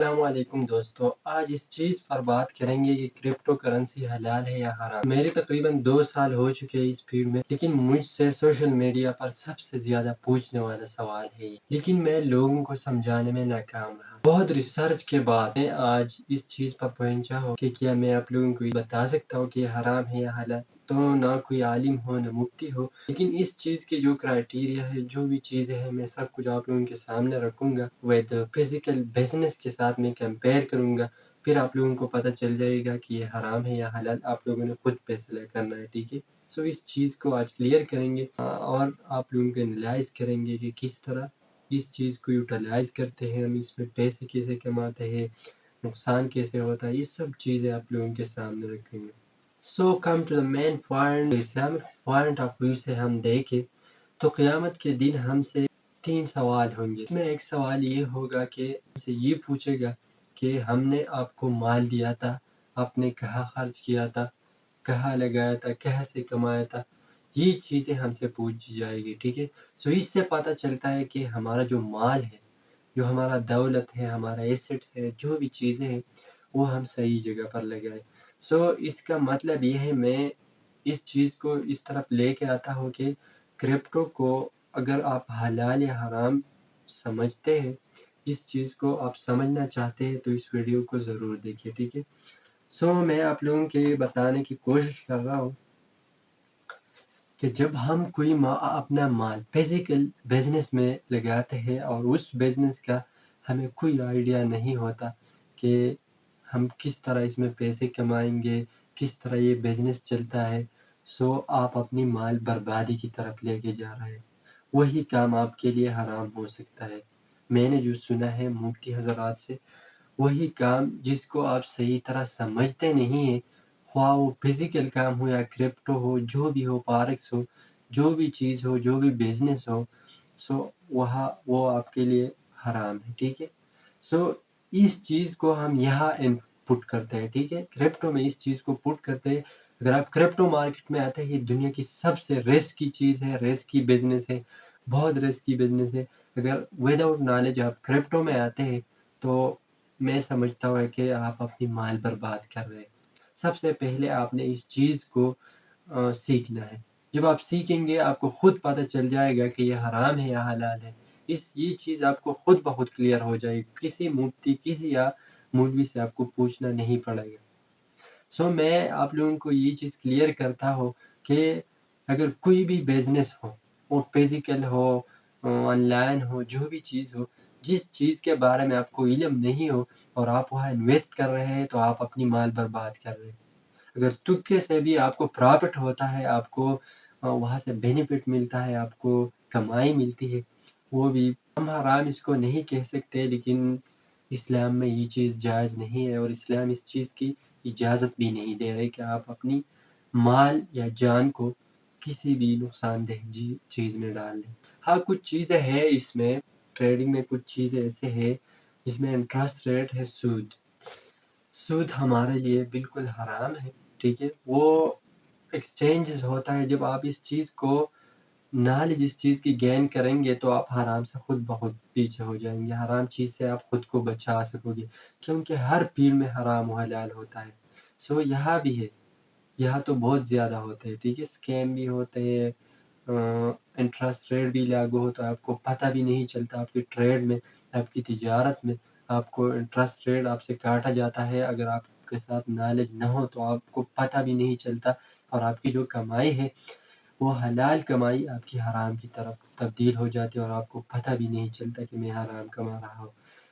السلام علیکم دوستو، آج اس چیز پر بات کریں گے کہ کرپٹو کرنسی حلال ہے یا حرام۔ میرے تقریباً 2 سال ہو چکے ہیں اس فیلڈ میں، لیکن مجھ سے سوشل میڈیا پر سب سے زیادہ پوچھنے والا سوال ہے یہ، لیکن میں لوگوں کو سمجھانے میں ناکام رہا۔ بہت ریسرچ کے بعد میں آج اس چیز پر پہنچا ہوں کہ کیا میں آپ لوگوں کو بتا سکتا ہوں کہ حرام ہے یا حلال۔ تو نہ کوئی عالم ہو نہ مفتی ہو، لیکن اس چیز کی جو کرائٹیریا ہے، جو بھی چیزیں ہیں، میں سب کچھ آپ لوگوں کے سامنے رکھوں گا۔ ود فزیکل بزنس کے ساتھ میں کمپیئر کروں گا، پھر آپ لوگوں کو پتہ چل جائے گا کہ یہ حرام ہے یا حلال۔ آپ لوگوں نے خود فیصلہ کرنا ہے، ٹھیک ہے۔ سو اس چیز کو آج کلیئر کریں گے اور آپ لوگوں کو انالائز کریں گے کہ کس طرح اس چیز کو یوٹیلائز کرتے ہیں ہم، اس میں پیسے کیسے کماتے ہیں، نقصان کیسے ہوتا ہے، یہ سب چیزیں آپ لوگوں کے سامنے رکھیں گے۔ So come to the main point, Islamic point of view سے ہم دیکھیں تو قیامت کے دن ہم سے 3 سوال ہوں گے۔ اس میں ایک سوال یہ ہوگا کہ ہم سے یہ پوچھے گا کہ ہم نے آپ کو مال دیا تھا، آپ نے کہاں خرچ کیا تھا، کہاں لگایا تھا، کہاں سے کمایا تھا، یہ چیزیں ہم سے پوچھی جائے گی، ٹھیک ہے۔ سو اس سے پتہ چلتا ہے کہ ہمارا جو مال ہے، جو ہمارا دولت ہے، ہمارا ایسٹس ہے، جو بھی چیزیں ہیں، وہ ہم صحیح جگہ پر لگائیں۔ سو اس کا مطلب یہ ہے، میں اس چیز کو اس طرف لے کے آتا ہوں کہ کرپٹو کو اگر آپ حلال یا حرام سمجھتے ہیں، اس چیز کو آپ سمجھنا چاہتے ہیں تو اس ویڈیو کو ضرور دیکھیں، ٹھیک ہے۔ سو میں آپ لوگوں کے بتانے کی کوشش کر رہا ہوں کہ جب ہم کوئی اپنا مال فزیکل بزنس میں لگاتے ہیں اور اس بزنس کا ہمیں کوئی آئیڈیا نہیں ہوتا کہ ہم کس طرح اس میں پیسے کمائیں گے، کس طرح یہ بزنس چلتا ہے، سو آپ اپنی مال بربادی کی طرف لے کے جا رہے ہیں۔ وہی کام آپ کے لیے حرام ہو سکتا ہے۔ میں نے جو سنا ہے مفتی حضرات سے، وہی کام جس کو آپ صحیح طرح سمجھتے نہیں ہیں، خواہ وہ فزیکل کام ہو یا کرپٹو ہو، جو بھی ہو، فارکس ہو، جو بھی چیز ہو، جو بھی بزنس ہو، سو وہ آپ کے لیے حرام ہے، ٹھیک ہے۔ سو اس چیز کو ہم یہاں پٹ کرتے ہیں، ٹھیک ہے۔ کرپٹو میں اس چیز کو پٹ کرتے ہیں۔ اگر آپ کرپٹو مارکیٹ میں آتے ہیں، یہ دنیا کی سب سے رسکی چیز ہے، رسکی بزنس ہے، بہت رسکی بزنس ہے۔ اگر وداؤٹ نالج آپ کرپٹو میں آتے ہیں تو میں سمجھتا ہوں کہ آپ اپنی مال برباد کر رہے ہیں۔ سب سے پہلے آپ نے اس چیز کو سیکھنا ہے۔ جب آپ سیکھیں گے، آپ کو خود پتہ چل جائے گا کہ یہ حرام ہے یا حلال ہے۔ یہ چیز آپ کو خود بخود کلیئر ہو جائے گی، کسی مفتی، کسی یا مولوی سے آپ کو پوچھنا نہیں پڑے گا۔ سو میں آپ لوگوں کو یہ چیز کلیئر کرتا ہوں کہ اگر کوئی بھی بزنس ہو، وہ فزیکل ہو، آن لائن ہو، جو بھی چیز ہو، جس چیز کے بارے میں آپ کو علم نہیں ہو اور آپ وہاں انویسٹ کر رہے ہیں تو آپ اپنی مال برباد کر رہے ہیں۔ اگر تکے سے بھی آپ کو پرافٹ ہوتا ہے، آپ کو وہاں سے بینیفٹ ملتا ہے، آپ کو کمائی ملتی ہے، وہ بھی ہم حرام اس کو نہیں کہہ سکتے، لیکن اسلام میں یہ چیز جائز نہیں ہے اور اسلام اس چیز کی اجازت بھی نہیں دے رہے کہ آپ اپنی مال یا جان کو کسی بھی نقصان دہ چیز میں ڈال دیں۔ ہاں، کچھ چیزیں ہیں اس میں، ٹریڈنگ میں کچھ چیزیں ایسے ہیں جس میں انٹرسٹ ریٹ ہے، سود ہمارے لیے بالکل حرام ہے، ٹھیک ہے۔ وہ ایکسچینجز ہوتا ہے، جب آپ اس چیز کو نالج اس چیز کی گین کریں گے تو آپ حرام سے خود بخود پیچھے ہو جائیں گے، حرام چیز سے آپ خود کو بچا سکو گے، کیونکہ ہر فیلڈ میں حرام و حلال ہوتا ہے۔ سو یہاں بھی ہے، یہاں تو بہت زیادہ ہوتے ہیں، ٹھیک ہے۔ اسکیم بھی ہوتے ہیں، انٹرسٹ ریٹ بھی لاگو ہوتا ہے، آپ کو پتہ بھی نہیں چلتا، آپ کی ٹریڈ میں، آپ کی تجارت میں آپ کو انٹرسٹ ریٹ آپ سے کاٹا جاتا ہے۔ اگر آپ کے ساتھ نالج نہ ہو تو آپ کو پتہ بھی نہیں چلتا، اور آپ کی جو کمائی ہے وہ حلال کمائی آپ کی حرام کی طرف تبدیل ہو جاتی ہے اور آپ کو پتہ بھی نہیں چلتا کہ میں حرام کما رہا ہوں۔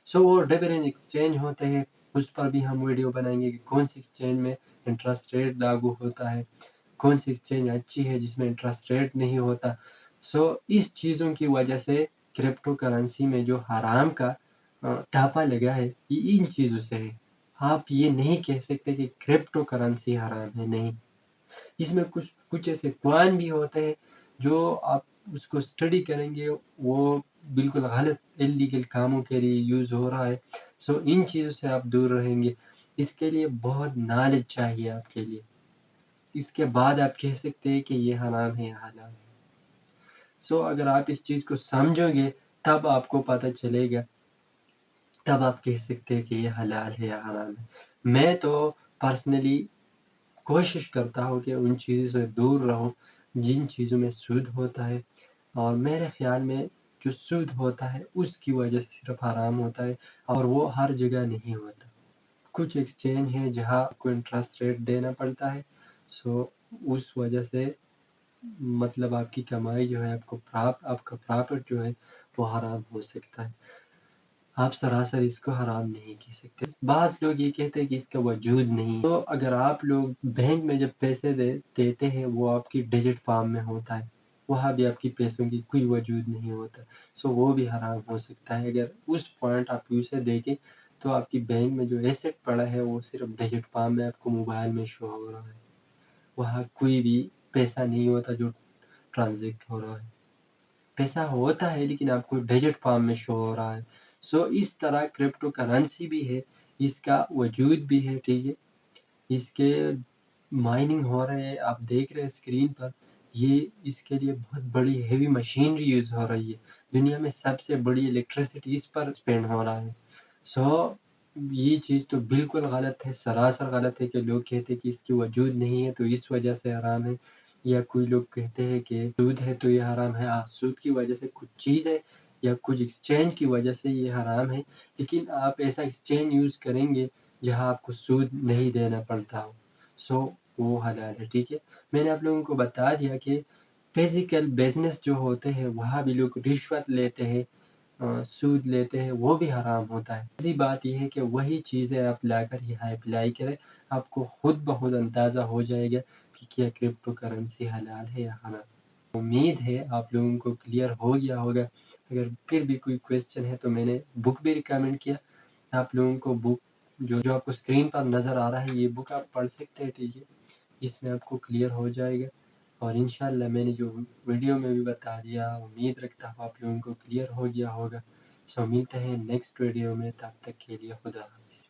سو وہ ڈفرینٹ ایکسچینج ہوتے ہیں، اس پر بھی ہم ویڈیو بنائیں گے کہ کون سی ایکسچینج میں انٹرسٹ ریٹ لاگو ہوتا ہے، کون سی ایکسچینج اچھی ہے جس میں انٹرسٹ ریٹ نہیں ہوتا۔ سو اس چیزوں کی وجہ سے کرپٹو کرنسی میں جو حرام کا ٹاپا لگا ہے، یہ ان چیزوں سے ہے۔ آپ یہ نہیں کہہ سکتے کہ کرپٹو کرنسی حرام ہے، نہیں۔ اس میں کچھ ایسے کوائن بھی ہوتے ہیں جو آپ اس کو اسٹڈی کریں گے، وہ بالکل غلط اللیگل کاموں کے لیے یوز ہو رہا ہے۔ سو ان چیزوں سے آپ دور رہیں گے۔ اس کے لیے بہت نالج چاہیے آپ کے لیے، اس کے بعد آپ کہہ سکتے ہیں کہ یہ حرام ہے یا حلال ہے۔ سو اگر آپ اس چیز کو سمجھو گے تب آپ کو پتہ چلے گا، تب آپ کہہ سکتے ہیں کہ یہ حلال ہے یا حرام ہے۔ میں تو پرسنلی کوشش کرتا ہوں کہ ان چیزوں سے دور رہوں جن چیزوں میں سود ہوتا ہے، اور میرے خیال میں جو سود ہوتا ہے اس کی وجہ سے صرف حرام ہوتا ہے، اور وہ ہر جگہ نہیں ہوتا۔ کچھ ایکسچینج ہیں جہاں آپ کو انٹرسٹ ریٹ دینا پڑتا ہے، سو اس وجہ سے مطلب آپ کی کمائی جو ہے آپ کا پرافٹ جو ہے وہ حرام ہو سکتا ہے۔ آپ سراسر اس کو حرام نہیں کہہ سکتے۔ بعض لوگ یہ کہتے ہیں کہ اس کا وجود نہیں، تو اگر آپ لوگ بینک میں جب پیسے دیتے ہیں وہ آپ کی ڈیجٹ فارم میں ہوتا ہے، وہاں بھی آپ کی پیسوں کی کوئی وجود نہیں ہوتا، سو وہ بھی حرام ہو سکتا ہے۔ اگر اس پوائنٹ آپ اسے دیکھیں تو آپ کی بینک میں جو ایسٹ پڑا ہے وہ صرف ڈیجٹ فارم میں آپ کو موبائل میں شو ہو رہا ہے، وہاں کوئی بھی پیسہ نہیں ہوتا جو ٹرانزیکٹ ہو رہا ہے۔ پیسہ ہوتا ہے لیکن آپ کو ڈیجٹ فارم میں شو ہو رہا ہے۔ سو اس طرح کرپٹو کرنسی بھی ہے، اس کا وجود بھی ہے، ٹھیک ہے، اس کے مائننگ ہو رہے ہیں، آپ دیکھ رہے ہیں اسکرین پر، یہ اس کے لیے بہت بڑی ہیوی مشینری یوز ہو رہی ہے، دنیا میں سب سے بڑی الیکٹریسٹی اس پر اسپینڈ ہو رہا ہے۔ سو یہ چیز تو بالکل غلط ہے، سراسر غلط ہے کہ لوگ کہتے ہیں کہ اس کی وجود نہیں ہے تو اس وجہ سے حرام ہے، یا کوئی لوگ کہتے ہیں کہ سود ہے تو یہ حرام ہے۔ سود کی وجہ سے کچھ چیز ہے یا کچھ ایکسچینج کی وجہ سے یہ حرام ہے، لیکن آپ ایسا ایکسچینج یوز کریں گے جہاں آپ کو سود نہیں دینا پڑتا ہو، سو وہ حلال ہے، ٹھیک ہے۔ میں نے آپ لوگوں کو بتا دیا کہ فزیکل بزنس جو ہوتے ہیں وہاں بھی لوگ رشوت لیتے ہیں، سود لیتے ہیں، وہ بھی حرام ہوتا ہے۔ ایسی بات یہ ہے کہ وہی چیزیں آپ لا کر یہاں اپلائی کریں، آپ کو خود بخود اندازہ ہو جائے گا کہ کیا کرپٹو کرنسی حلال ہے یا حرام۔ امید ہے آپ لوگوں کو کلیئر ہو گیا ہوگا۔ اگر پھر بھی کوئی کویسچن ہے تو میں نے بک بھی ریکمینڈ کیا، آپ لوگوں کو بک جو آپ کو اسکرین پر نظر آ رہا ہے یہ بک آپ پڑھ سکتے ہیں، ٹھیک ہے، اس میں آپ کو کلیئر ہو جائے گا۔ اور انشاءاللہ میں نے جو ویڈیو میں بھی بتا دیا، امید رکھتا ہوں آپ لوگوں کو کلیئر ہو گیا ہوگا۔ سو ملتے ہیں نیکسٹ ویڈیو میں، تب تک کے لیے خدا حافظ۔